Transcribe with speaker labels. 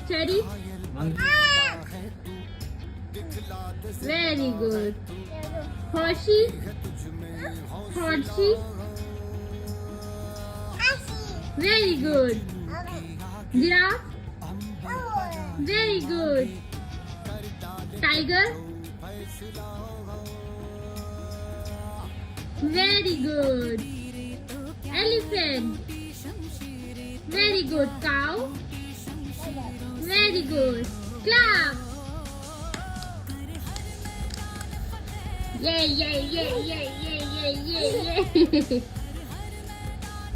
Speaker 1: Teddy. Very good. Horsey. Horsey. Very good. Giraffe. Very good. Tiger. Very good. Elephant. Very good. Cow. Very good. Clap. Yay, yay, yay, yay, yay, yay, yay, yay.